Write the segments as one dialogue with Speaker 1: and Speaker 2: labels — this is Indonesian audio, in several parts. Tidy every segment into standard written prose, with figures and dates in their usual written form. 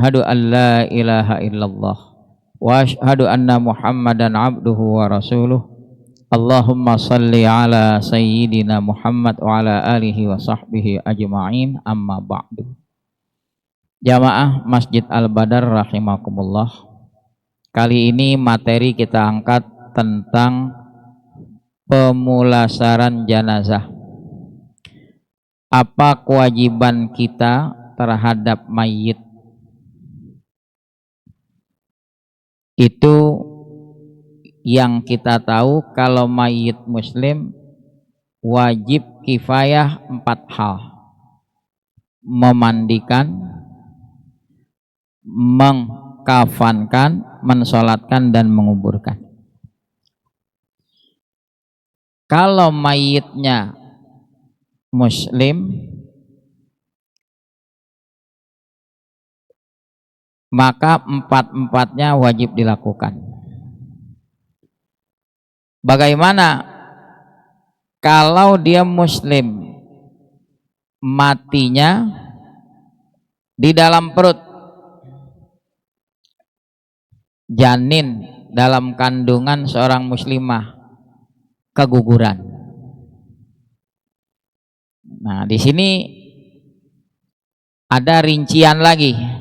Speaker 1: Asyhadu an la ilaha illallah wa asyhadu anna Muhammadan abduhu wa rasuluh. Allahumma salli ala sayyidina Muhammad wa ala alihi wa sahbihi ajma'in, amma ba'du. Jamaah Masjid Al-Badar rahimakumullah. Kali ini materi kita angkat tentang pemulasaran jenazah. Apa kewajiban kita terhadap mayit? Itu yang kita tahu, kalau mayit muslim wajib kifayah 4 hal: memandikan, mengkafankan, mensolatkan, dan menguburkan. Kalau mayitnya muslim, maka 4-4-nya wajib dilakukan. Bagaimana kalau dia muslim, matinya di dalam perut, janin dalam kandungan seorang muslimah keguguran? Nah, di sini ada rincian lagi.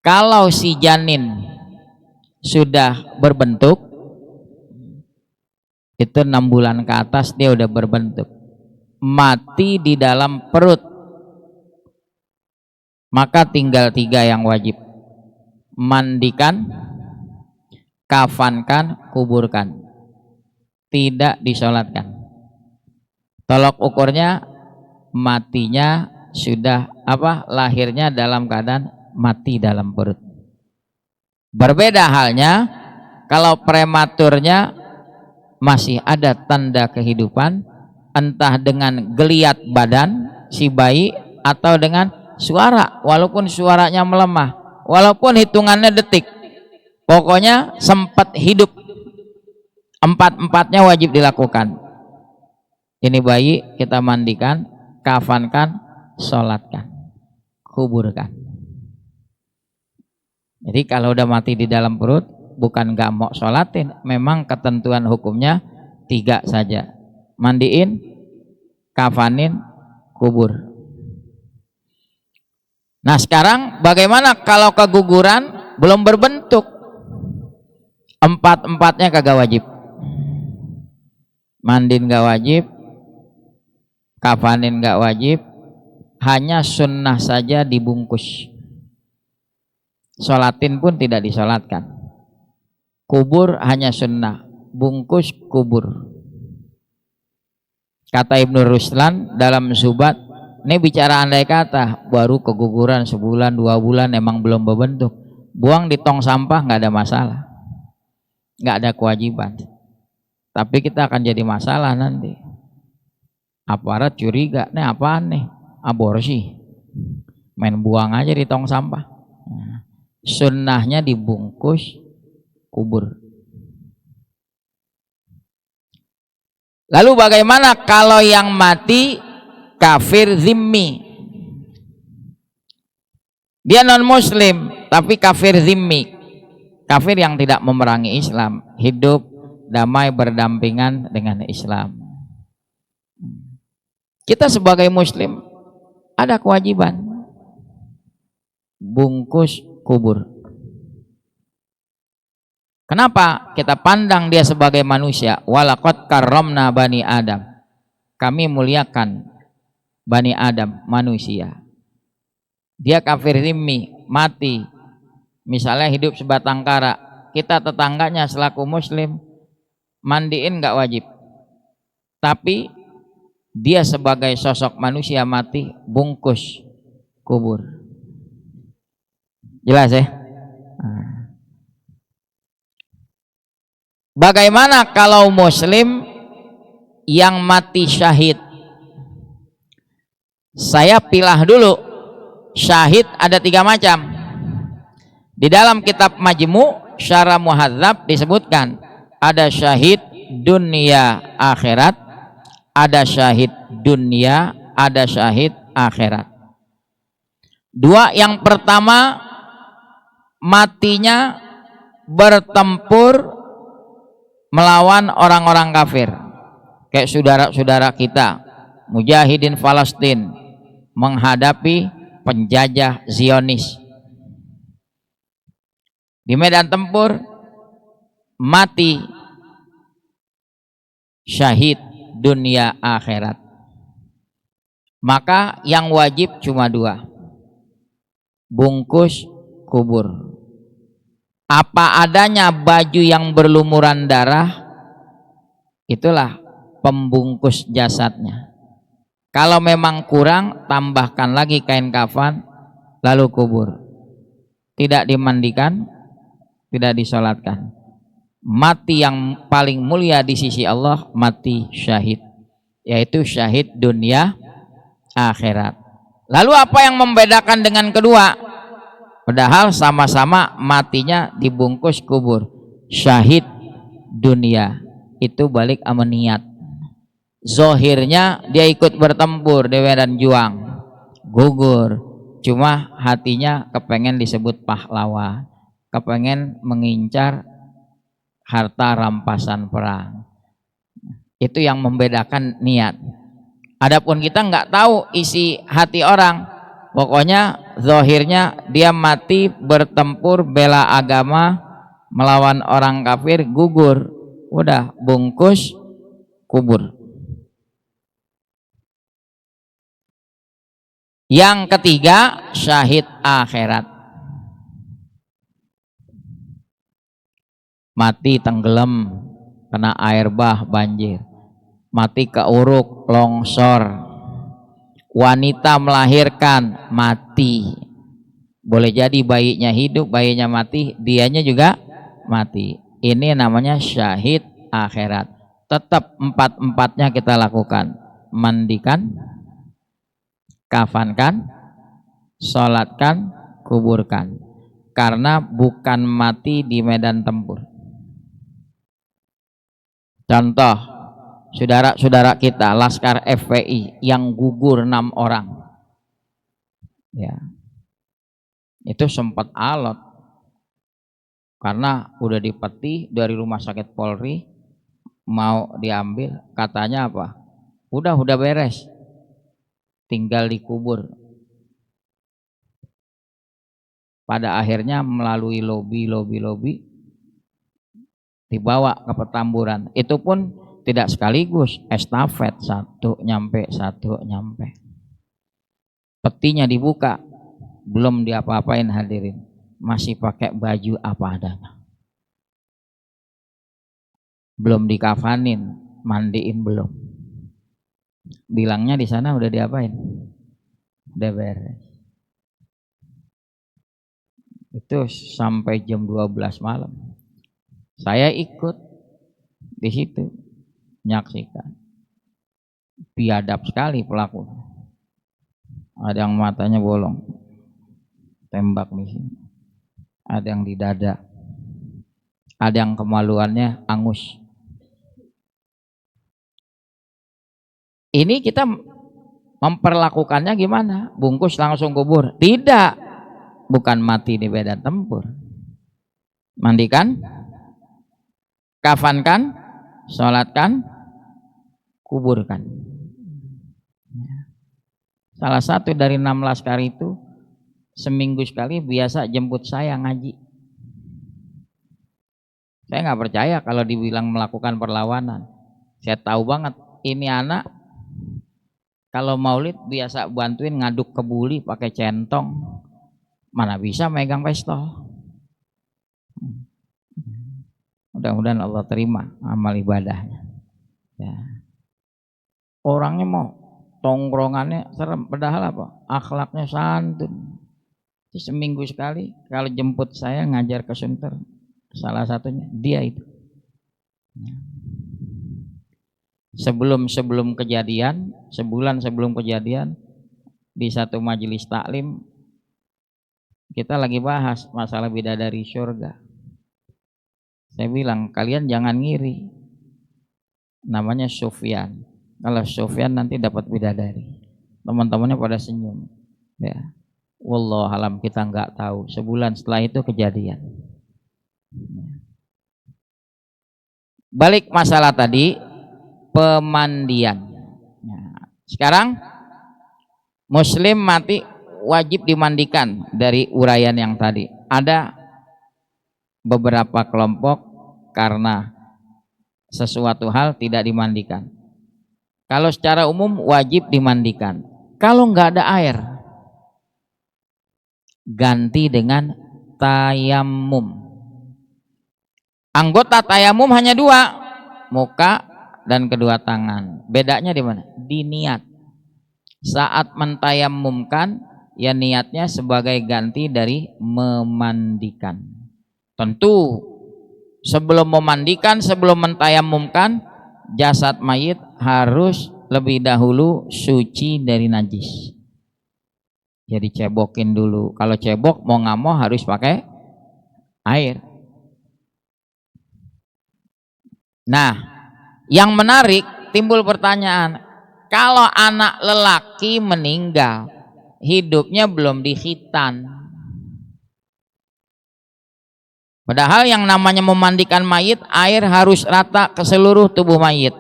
Speaker 1: Kalau si janin sudah berbentuk, itu 6 bulan ke atas dia udah berbentuk, mati di dalam perut, maka tinggal 3 yang wajib: mandikan, kafankan, kuburkan. Tidak disolatkan. Tolok ukurnya matinya sudah lahirnya dalam keadaan mati dalam perut. Berbeda halnya kalau prematurnya masih ada tanda kehidupan, entah dengan geliat badan si bayi atau dengan suara, walaupun suaranya melemah, walaupun hitungannya detik, pokoknya sempat hidup. 4-4-nya wajib dilakukan. Ini bayi kita mandikan, kafankan, sholatkan, kuburkan. Jadi kalau udah mati di dalam perut, bukan gak mau sholatin, memang ketentuan hukumnya 3 saja: mandiin, kafanin, kubur. Nah, sekarang bagaimana kalau keguguran belum berbentuk? 4-4-nya kagak wajib. Mandiin gak wajib, kafanin gak wajib, hanya sunnah saja dibungkus. Sholatin pun tidak disolatkan. Kubur hanya sunnah, bungkus kubur. Kata Ibnu Ruslan dalam Zubat, ini bicara andai kata baru keguguran sebulan 2 bulan emang belum berbentuk, buang di tong sampah nggak ada masalah, nggak ada kewajiban. Tapi kita akan jadi masalah nanti. Aparat curiga, nih apaan nih? Aborsi, main buang aja di tong sampah. Nah, sunnahnya dibungkus kubur. Lalu bagaimana kalau yang mati kafir zimmi? Dia non muslim tapi kafir zimmi, kafir yang tidak memerangi Islam, hidup damai berdampingan dengan Islam. Kita sebagai muslim ada kewajiban bungkus kubur. Kenapa? Kita pandang dia sebagai manusia. Walaqad karramna bani Adam. Kami muliakan bani Adam, manusia. Dia kafir zimmi, mati. Misalnya hidup sebatang kara, kita tetangganya selaku muslim, mandiin nggak wajib. Tapi dia sebagai sosok manusia mati, bungkus kubur. Jelas ya? Bagaimana kalau muslim yang mati syahid? Saya pilah dulu. Syahid ada 3 macam. Di dalam kitab Majmu' Syarah Muhadzab disebutkan ada syahid dunia akhirat, ada syahid dunia, ada syahid akhirat. Dua, yang pertama matinya bertempur melawan orang-orang kafir, kayak saudara-saudara kita mujahidin Palestina menghadapi penjajah Zionis di medan tempur, mati syahid dunia akhirat. Maka yang wajib cuma dua, bungkus kubur. Apa adanya baju yang berlumuran darah, itulah pembungkus jasadnya. Kalau memang kurang, tambahkan lagi kain kafan, lalu kubur. Tidak dimandikan, tidak disolatkan. Mati yang paling mulia di sisi Allah, mati syahid, yaitu syahid dunia akhirat. Lalu apa yang membedakan dengan kedua? Padahal sama-sama matinya dibungkus kubur. Syahid dunia itu balik sama niat. Zohirnya dia ikut bertempur di medan juang, gugur. Cuma hatinya kepengen disebut pahlawan, kepengen mengincar harta rampasan perang. Itu yang membedakan niat. Adapun kita nggak tahu isi hati orang. Pokoknya zahirnya dia mati bertempur bela agama melawan orang kafir, gugur. Udah bungkus kubur. Yang ketiga, syahid akhirat. Mati tenggelam kena air bah banjir. Mati keuruk longsor, wanita melahirkan mati, boleh jadi bayinya hidup, bayinya mati, dianya juga mati. Ini namanya syahid akhirat. Tetap empat-empatnya kita lakukan: mandikan, kafankan, sholatkan, kuburkan. Karena bukan mati di medan tempur. Contoh, saudara-saudara kita Laskar FPI yang gugur 6 orang, ya, itu sempat alot karena udah dipeti dari rumah sakit Polri, mau diambil, katanya apa? Udah beres, tinggal dikubur. Pada akhirnya melalui lobby dibawa ke Petamburan. Itu pun tidak sekaligus, estafet, satu nyampe. Petinya dibuka, belum diapa-apain hadirin, masih pakai baju apa adanya, belum dikafanin, mandiin belum. Bilangnya di sana udah diapain, udah beres. Itu sampai jam 12 malam. Saya ikut di situ menyaksikan. Biadab sekali pelaku. Ada yang matanya bolong, tembak di sini. Ada yang di dada. Ada yang kemaluannya angus. Ini kita memperlakukannya gimana? Bungkus langsung kubur? Tidak. Bukan mati di medan tempur. Mandikan, kafankan, sholatkan, kuburkan. Salah satu dari 6 laskar itu seminggu sekali biasa jemput saya ngaji. Saya nggak percaya kalau dibilang melakukan perlawanan. Saya tahu banget ini anak kalau maulid biasa bantuin ngaduk kebuli pakai centong, mana bisa megang pistol. Mudah-mudahan Allah terima amal ibadahnya. Ya. Orangnya mau tongkrongannya serem, padahal apa? Akhlaknya santun. Seminggu sekali kalau jemput saya ngajar ke Sunter, salah satunya dia itu. Sebelum kejadian, sebulan sebelum kejadian, di satu majelis taklim kita lagi bahas masalah bidadari surga. Saya bilang, kalian jangan ngiri, namanya Sufyan. Kalau Sufyan nanti dapat bidadari. Teman-temannya pada senyum, ya. Wallahualam, kita nggak tahu. Sebulan setelah itu kejadian. Balik masalah tadi, pemandian. Nah, sekarang muslim mati wajib dimandikan dari uraian yang tadi. Ada beberapa kelompok karena sesuatu hal tidak dimandikan. Kalau secara umum wajib dimandikan. Kalau nggak ada air, ganti dengan tayamum. Anggota tayamum hanya dua, muka dan kedua tangan. Bedanya di mana? Di niat. Saat mentayamumkan, ya niatnya sebagai ganti dari memandikan. Tentu sebelum memandikan, sebelum mentayamumkan, jasad mayit harus lebih dahulu suci dari najis. Jadi cebokin dulu. Kalau cebok mau nggak mau harus pakai air. Nah, yang menarik, timbul pertanyaan, kalau anak lelaki meninggal, hidupnya belum dikhitan. Padahal yang namanya memandikan mayit, air harus rata ke seluruh tubuh mayit.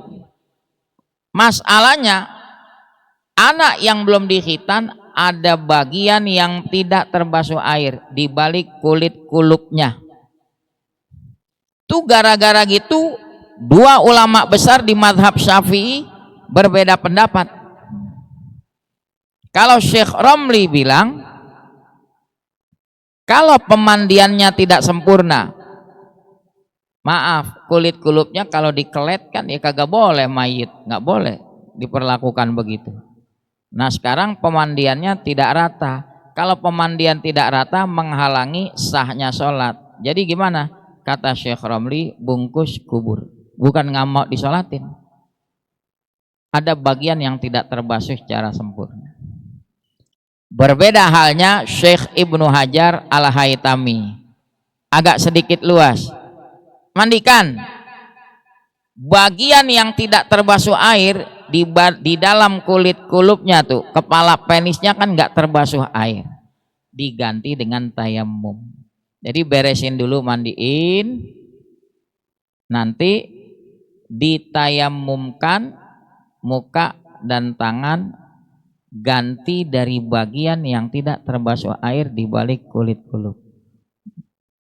Speaker 1: Masalahnya, anak yang belum dikhitan ada bagian yang tidak terbasuh air di balik kulit kulupnya. Tuh gara-gara gitu, dua ulama besar di mazhab Syafi'i berbeda pendapat. Kalau Syekh Romli bilang, kalau pemandiannya tidak sempurna, maaf, kulit kulupnya kalau dikeletkan ya kagak boleh mayit, nggak boleh diperlakukan begitu. Nah sekarang pemandiannya tidak rata. Kalau pemandian tidak rata menghalangi sahnya sholat. Jadi gimana? Kata Syekh Romli, bungkus kubur. Bukan nggak mau disolatin. Ada bagian yang tidak terbasuh secara sempurna. Berbeda halnya Syekh Ibnu Hajar Al-Haytami, agak sedikit luas. Mandikan bagian yang tidak terbasuh air di dalam kulit kulupnya tuh, kepala penisnya kan nggak terbasuh air, diganti dengan tayamum. Jadi beresin dulu, mandiin, nanti ditayamumkan muka dan tangan, ganti dari bagian yang tidak terbasuh air di balik kulit kulup.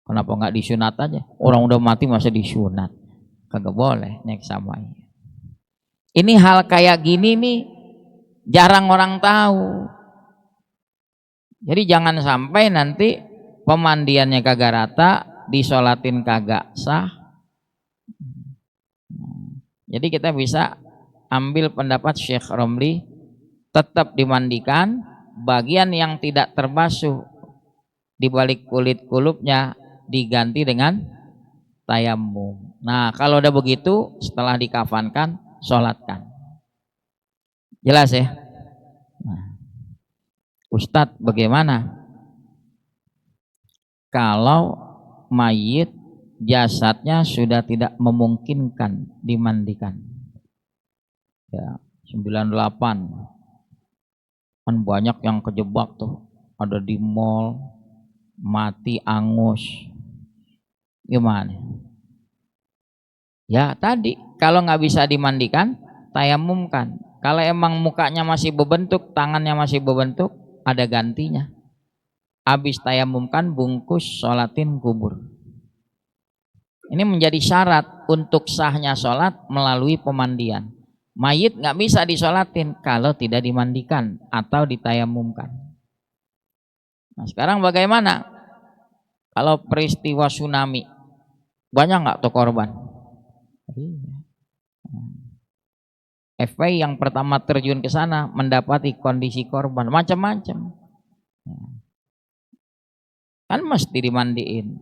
Speaker 1: Kenapa nggak disunat aja? Orang udah mati masa disunat? Kagak boleh, nyeksa mayit. Ini hal kayak gini nih jarang orang tahu. Jadi jangan sampai nanti pemandiannya kagak rata, disolatin kagak sah. Jadi kita bisa ambil pendapat Syekh Romli, tetap dimandikan, bagian yang tidak terbasuh di balik kulit kulupnya diganti dengan tayamum. Nah kalau udah begitu, setelah dikafankan, sholatkan. Jelas ya? Nah, Ustadz, bagaimana kalau mayit jasadnya sudah tidak memungkinkan dimandikan? Ya, 98. Kan banyak yang kejebak tuh, ada di mall, mati angus. Gimana? Ya tadi, kalau nggak bisa dimandikan, tayamumkan. Kalau emang mukanya masih berbentuk, tangannya masih berbentuk, ada gantinya. Habis tayamumkan, bungkus, sholatin kubur. Ini menjadi syarat untuk sahnya sholat melalui pemandian. Mayit nggak bisa disolatin kalau tidak dimandikan atau ditayamumkan. Nah sekarang bagaimana? Kalau peristiwa tsunami, banyak nggak tuh korban? FPI yang pertama terjun ke sana mendapati kondisi korban macam-macam. Kan mesti dimandiin.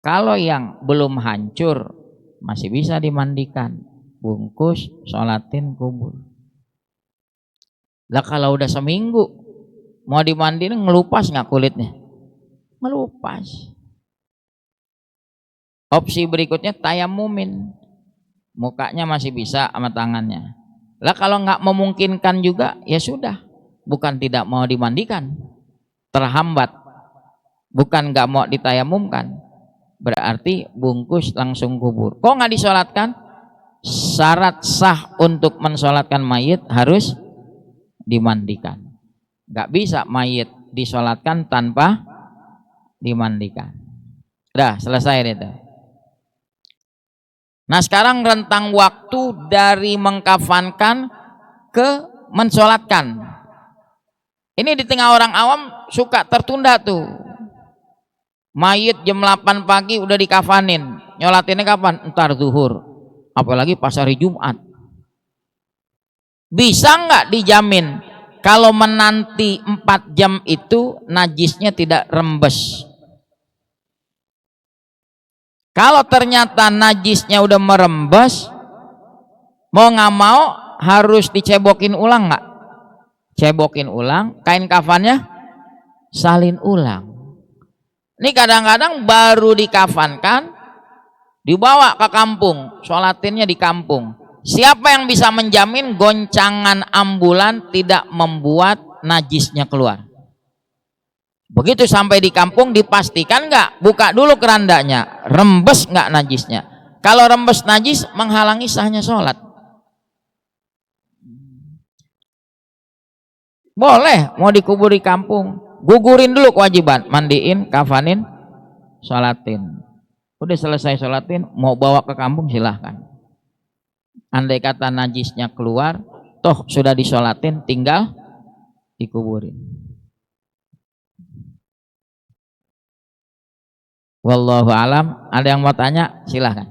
Speaker 1: Kalau yang belum hancur masih bisa dimandikan, bungkus, sholatin kubur. Lah kalau udah seminggu mau dimandiin, ngelupas nggak kulitnya? Ngelupas. Opsi berikutnya tayamumin, mukanya masih bisa sama tangannya. Lah kalau nggak memungkinkan juga, ya sudah, bukan tidak mau dimandikan, terhambat, bukan nggak mau ditayamumkan, berarti bungkus langsung kubur. Kok nggak disolatkan? Syarat sah untuk mensolatkan mayit harus dimandikan. Nggak bisa mayit disolatkan tanpa dimandikan. Udah selesai itu. Nah sekarang rentang waktu dari mengkafankan ke mensolatkan. Ini di tengah orang awam suka tertunda tuh. Mayit jam 8 pagi udah dikafanin. Nyolatinnya kapan? Entar zuhur. Apalagi pas hari Jumat. Bisa nggak dijamin kalau menanti 4 jam itu najisnya tidak rembes? Kalau ternyata najisnya udah merembes, mau nggak mau harus dicebokin ulang nggak? Cebokin ulang, kain kafannya salin ulang. Ini kadang-kadang baru dikafankan, dibawa ke kampung, sholatinnya di kampung. Siapa yang bisa menjamin goncangan ambulan tidak membuat najisnya keluar? Begitu sampai di kampung dipastikan nggak, buka dulu kerandanya, rembes nggak najisnya. Kalau rembes najis menghalangi sahnya sholat. Boleh mau dikubur di kampung, gugurin dulu kewajiban, mandiin, kafanin, sholatin. Udah selesai sholatin, mau bawa ke kampung silahkan. Andai kata najisnya keluar, toh sudah disolatin, tinggal dikuburin. Wallahu alam. Ada yang mau tanya? Silahkan.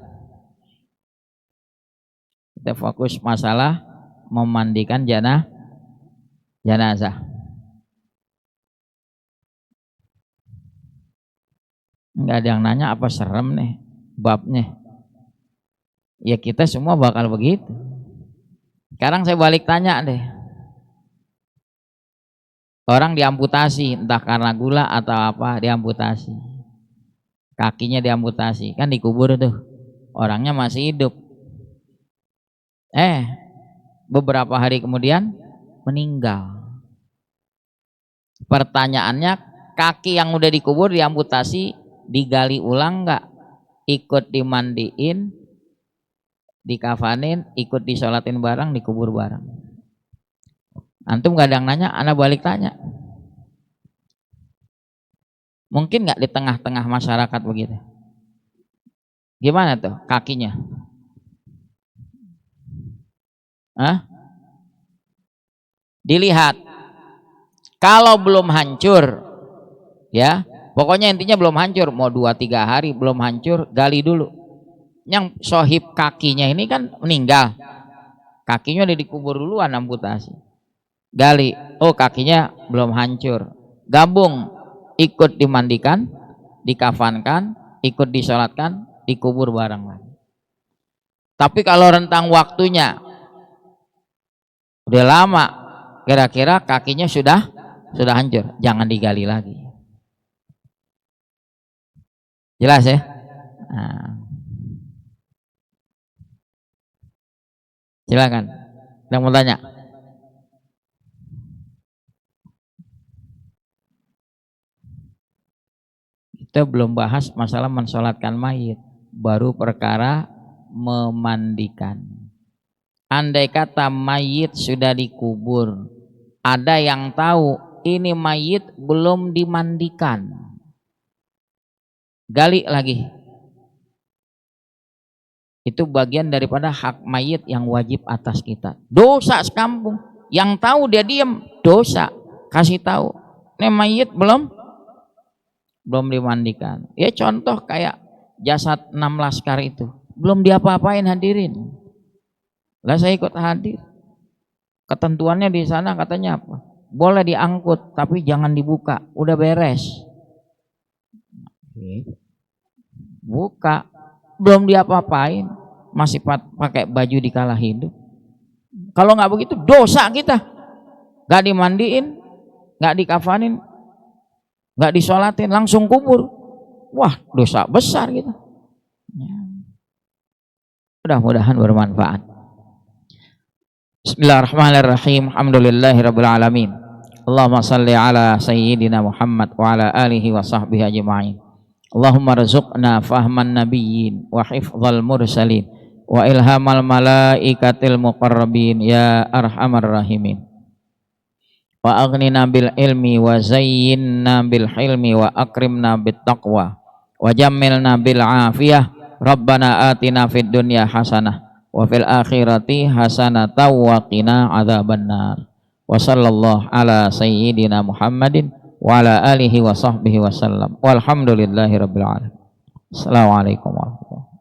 Speaker 1: Kita fokus masalah memandikan jenazah. Enggak ada yang nanya apa serem nih babnya. Ya kita semua bakal begitu. Sekarang saya balik tanya deh. Orang diamputasi, entah karena gula atau apa, diamputasi. Kakinya diamputasi, kan dikubur tuh. Orangnya masih hidup. Beberapa hari kemudian meninggal. Pertanyaannya, kaki yang udah dikubur diamputasi, digali ulang nggak? Ikut dimandiin, dikafanin, ikut disolatin bareng, dikubur bareng. Antum gak ada yang nanya, ana balik tanya. Mungkin nggak di tengah-tengah masyarakat begitu? Gimana tuh kakinya? Dilihat. Kalau belum hancur, ya, pokoknya intinya belum hancur, mau 2-3 hari belum hancur, gali dulu. Yang sohib kakinya ini kan meninggal, kakinya udah dikubur duluan, amputasi. Gali, oh kakinya belum hancur, gabung, ikut dimandikan, dikafankan, ikut disolatkan, dikubur bareng lagi. Tapi kalau rentang waktunya udah lama, kira-kira kakinya sudah hancur, jangan digali lagi. Jelas ya? Nah. Silakan. Yang mau tanya? Kita belum bahas masalah mensolatkan mayit, baru perkara memandikan. Andai kata mayit sudah dikubur, ada yang tahu ini mayit belum dimandikan, gali lagi. Itu bagian daripada hak mayit yang wajib atas kita. Dosa sekampung. Yang tahu dia diam, dosa. Kasih tahu, ini mayit belum dimandikan. Ya contoh kayak jasad 6 laskar itu, belum diapa-apain, hadirin. Lah saya ikut hadir. Ketentuannya di sana katanya apa? Boleh diangkut tapi jangan dibuka. Udah beres. Buka, belum diapa-apain, masih pakai baju di kala hidup. Kalau nggak begitu dosa kita. Nggak dimandiin, nggak dikafanin, nggak disolatin, langsung kubur. Wah, dosa besar gitu. Mudah-mudahan bermanfaat. Bismillahirrahmanirrahim. Alhamdulillahirabbil alamin. Allahumma salli ala sayyidina Muhammad wa ala alihi wa sahbihi ajma'in. Allahumma rzuqna fahman nabiyyin wa hifdzal mursalin wa ilhamal malaikatil muqarrabin ya arhamar rahimin. Wa aghnina bil ilmi wa zayyinna bil hilmi wa akrimna bit taqwa wa jammilna bil afiyah. Rabbana atina fid dunya hasanah wa fil akhirati hasanatan wa qina adzabannar. Wa sallallahu ala sayyidina Muhammadin wa ala alihi wa sahbihi wasallam. Walhamdulillahi rabbil alamin. Assalamualaikum warahmatullahi wabarakatuh.